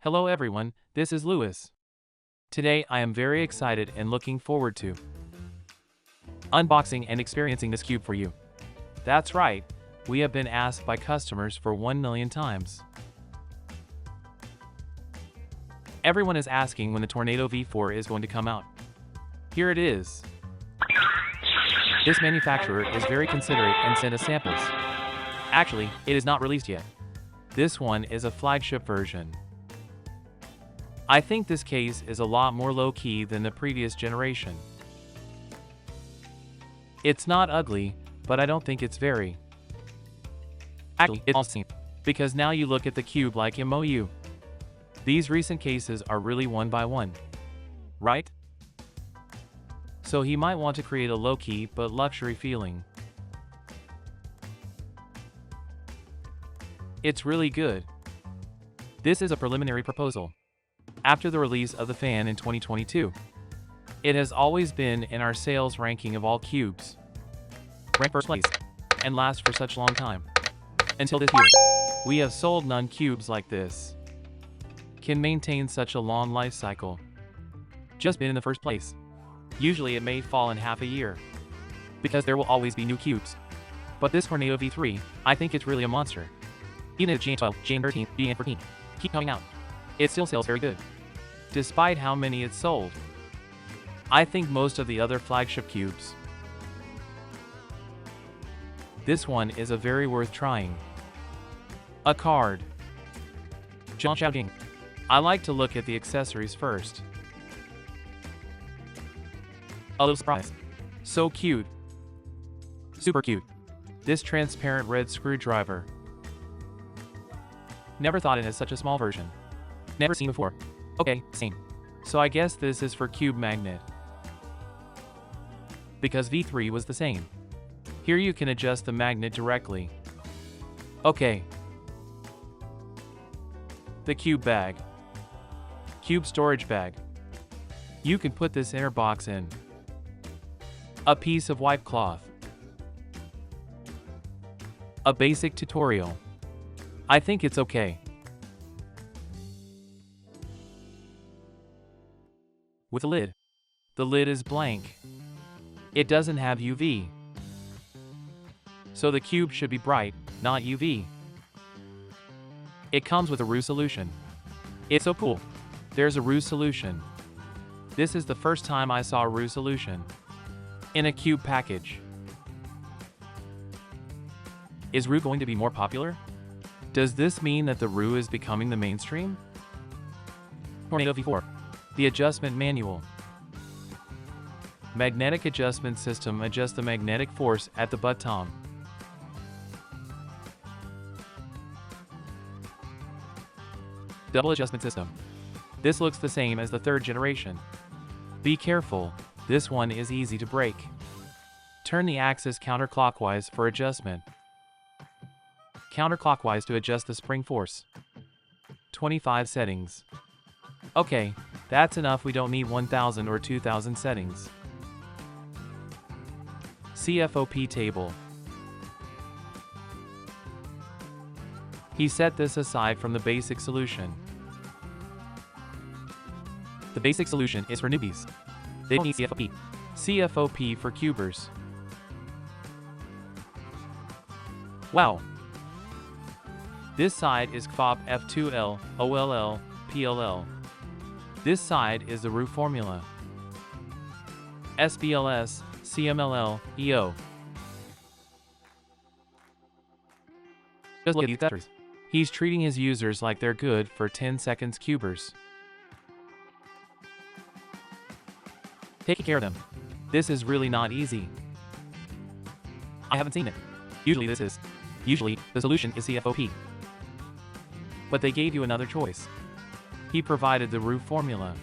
Hello everyone, this is Louis. Today I am very excited and looking forward to unboxing and experiencing this cube for you. That's right, we have been asked by customers for 1 million times. Everyone is asking when the Tornado V4 is going to come out. Here it is. This manufacturer is very considerate and sent us samples. Actually, it is not released yet. This one is a flagship version. I think this case is a lot more low-key than the previous generation. It's not ugly, but I don't think it's very. Actually, it's all the same, because now you look at the cube like MOU. These recent cases are really one by one, right? So he might want to create a low-key but luxury feeling. It's really good. This is a preliminary proposal. After the release of the fan in 2022, it has always been in our sales ranking of all cubes. Ranked first place, and last for such long time. Until this year, we have sold none cubes like this. Can maintain such a long life cycle. Just been in the first place. Usually it may fall in half a year, because there will always be new cubes. But this Tornado V3, I think it's really a monster. Even if Gen12, Gen13, Gen14 keep coming out, it still sells very good, despite how many it's sold. I think most of the other flagship cubes. This one is a very worth trying. A card. Zhang Xiaoding. I like to look at the accessories first. A little surprise. So cute. Super cute. This transparent red screwdriver. Never thought it as such a small version. Never seen before. Okay, same. So I guess this is for cube magnet. Because V3 was the same. Here you can adjust the magnet directly. Okay. The cube bag. Cube storage bag. You can put this inner box in. A piece of white cloth. A basic tutorial. I think it's okay. With a lid. The lid is blank. It doesn't have UV. So the cube should be bright, not UV. It comes with a RU solution. It's so cool. There's a RU solution. This is the first time I saw a RU solution in a cube package. Is RU going to be more popular? Does this mean that the RU is becoming the mainstream? Tornado V4. The adjustment manual. Magnetic adjustment system adjusts the magnetic force at the bottom. Double adjustment system. This looks the same as the third generation. Be careful, this one is easy to break. Turn the axis counterclockwise for adjustment. Counterclockwise to adjust the spring force. 25 settings. Okay, that's enough, we don't need 1000 or 2000 settings. CFOP table. He set this aside from the basic solution. The basic solution is for newbies. They don't need CFOP. CFOP for cubers. Wow. This side is CFOP F2L, OLL, PLL. This side is the RU formula. SBLS, CMLL, EO. Just look at these accessories. He's treating his users like they're good for 10 seconds cubers. Taking care of them. This is really not easy. I haven't seen it. Usually the solution is CFOP. But they gave you another choice. He provided the RU formula.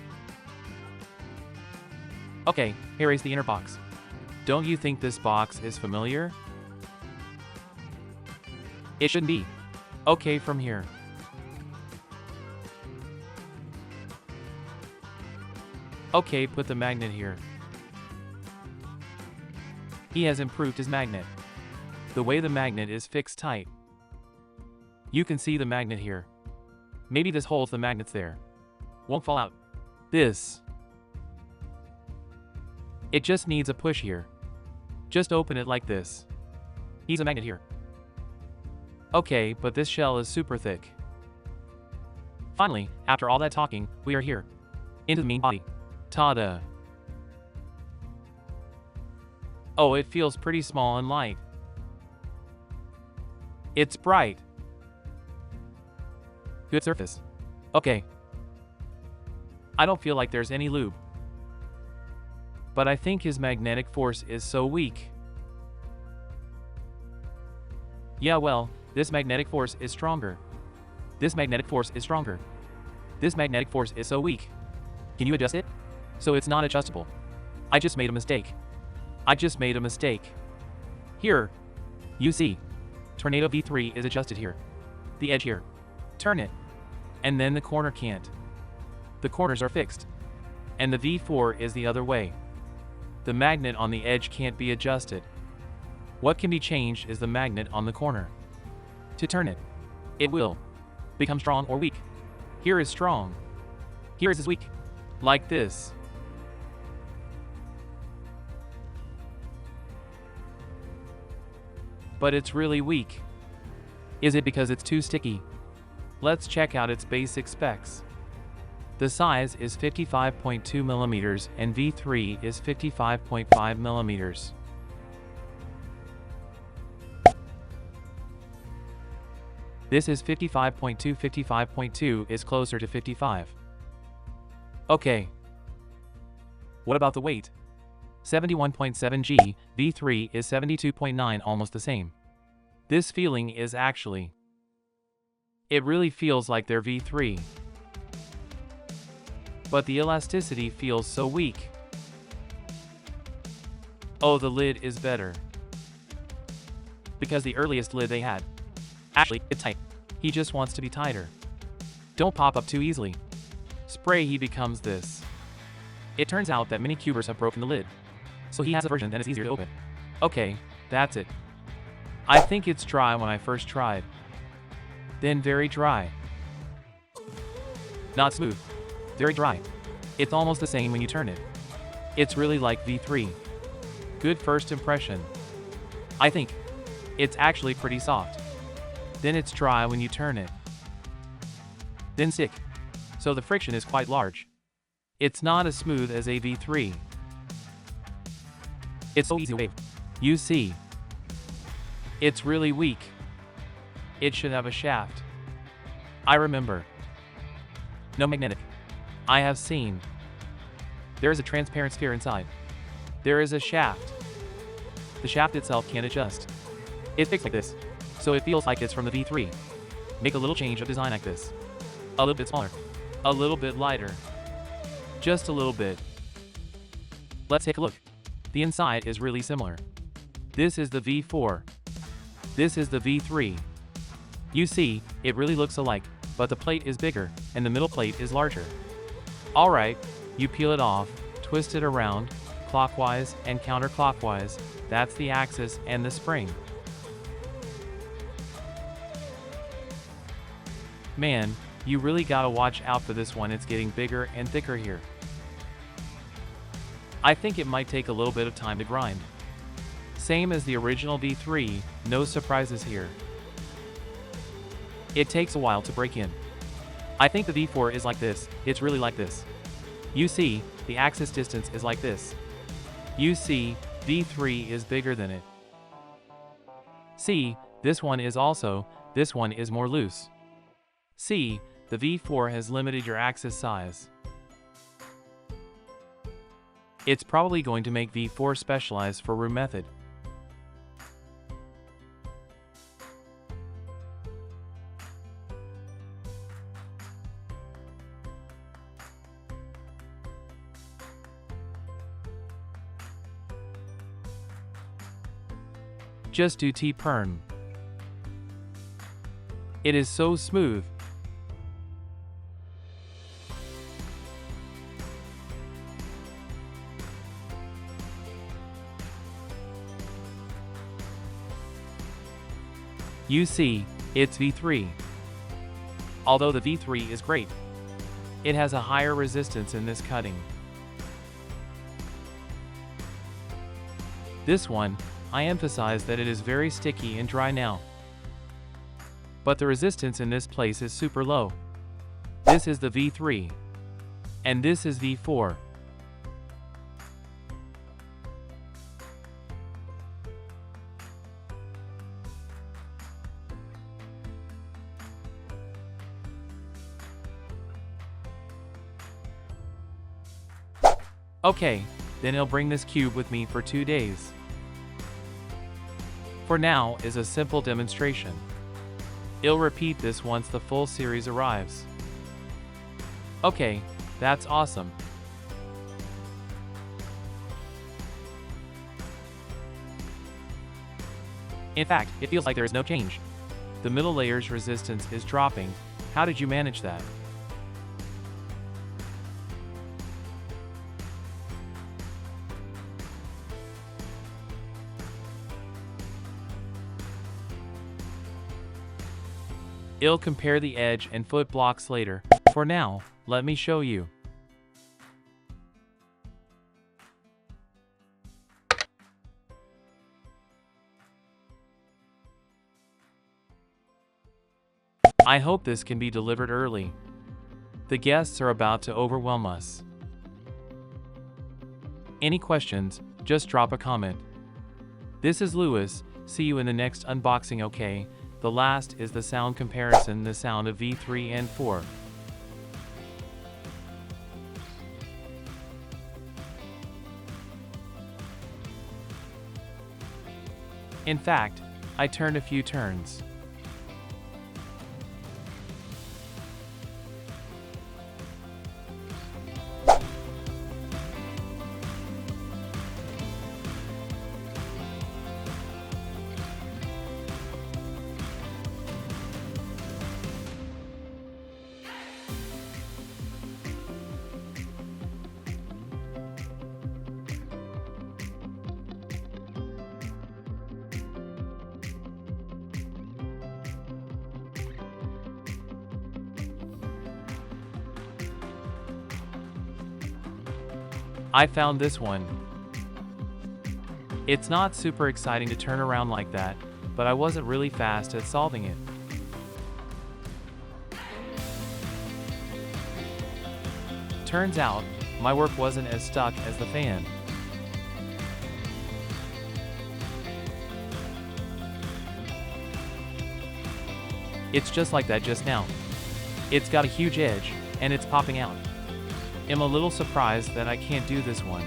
Okay, here is the inner box. Don't you think this box is familiar? It shouldn't be. Okay, from here. Okay, put the magnet here. He has improved his magnet. The way the magnet is fixed tight. You can see the magnet here. Maybe this holds the magnets there. Won't fall out. This. It just needs a push here. Just open it like this. He's a magnet here. Okay, but this shell is super thick. Finally, after all that talking, we are here. Into the main body. Ta-da. Oh, it feels pretty small and light. It's bright. Good surface. Okay. I don't feel like there's any lube. But I think his magnetic force is so weak. Yeah, well, this magnetic force is stronger. This magnetic force is stronger. This magnetic force is so weak. Can you adjust it? So it's not adjustable. I just made a mistake. I just made a mistake. Here. You see. Tornado V3 is adjusted here. The edge here. Turn it. And then the corner can't. The corners are fixed. And the V4 is the other way. The magnet on the edge can't be adjusted. What can be changed is the magnet on the corner. To turn it, it will become strong or weak. Here is strong. Here is weak. Like this. But it's really weak. Is it because it's too sticky? Let's check out its basic specs. The size is 55.2 millimeters and V3 is 55.5 millimeters. This is 55.2. 55.2 is closer to 55. Okay. What about the weight? 71.7 g, V3 is 72.9, almost the same. This feeling is actually... It really feels like they're V3. But the elasticity feels so weak. Oh, the lid is better. Because the earliest lid they had. Actually, it's tight. He just wants to be tighter. Don't pop up too easily. Spray he becomes this. It turns out that many cubers have broken the lid. So he has a version that is easier to open. Okay, that's it. I think it's dry when I first tried. Then very dry. Not smooth. Very dry. It's almost the same when you turn it. It's really like V3. Good first impression. I think it's actually pretty soft. Then it's dry when you turn it. Then stick. So the friction is quite large. It's not as smooth as a V3. It's so easy to wave. You see. It's really weak. It should have a shaft. I remember. No magnetic. I have seen. There is a transparent sphere inside. There is a shaft. The shaft itself can't adjust. It's fixed like this. So it feels like it's from the V3. Make a little change of design like this. A little bit smaller. A little bit lighter. Just a little bit. Let's take a look. The inside is really similar. This is the V4. This is the V3. You see, it really looks alike, but the plate is bigger, and the middle plate is larger. Alright, you peel it off, twist it around, clockwise and counterclockwise, that's the axis and the spring. Man, you really gotta watch out for this one, it's getting bigger and thicker here. I think it might take a little bit of time to grind. Same as the original V3, no surprises here. It takes a while to break in. I think the V4 is like this, it's really like this. You see, the axis distance is like this. You see, V3 is bigger than it. See, this one is more loose. See, the V4 has limited your axis size. It's probably going to make V4 specialized for room method. Just do T-perm. It is so smooth. You see, it's V3. although the V3 is great. It has a higher resistance in this cutting. This one, I emphasize that it is very sticky and dry now. But the resistance in this place is super low. This is the V3. And this is V4. Okay, then I'll bring this cube with me for 2 days. For now is a simple demonstration. I'll repeat this once the full series arrives. Okay, that's awesome. In fact, it feels like there is no change. The middle layer's resistance is dropping. How did you manage that? I'll compare the edge and foot blocks later. For now, let me show you. I hope this can be delivered early. The guests are about to overwhelm us. Any questions, just drop a comment. This is Lewis, see you in the next unboxing. Okay, the last is the sound comparison, the sound of V3 and 4. In fact, I turned a few turns. I found this one. It's not super exciting to turn around like that, but I wasn't really fast at solving it. Turns out, my work wasn't as stuck as the fan. It's just like that just now. It's got a huge edge, and it's popping out. I'm a little surprised that I can't do this one.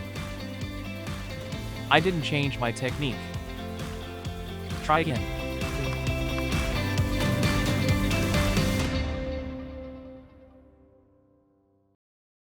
I didn't change my technique. Try again.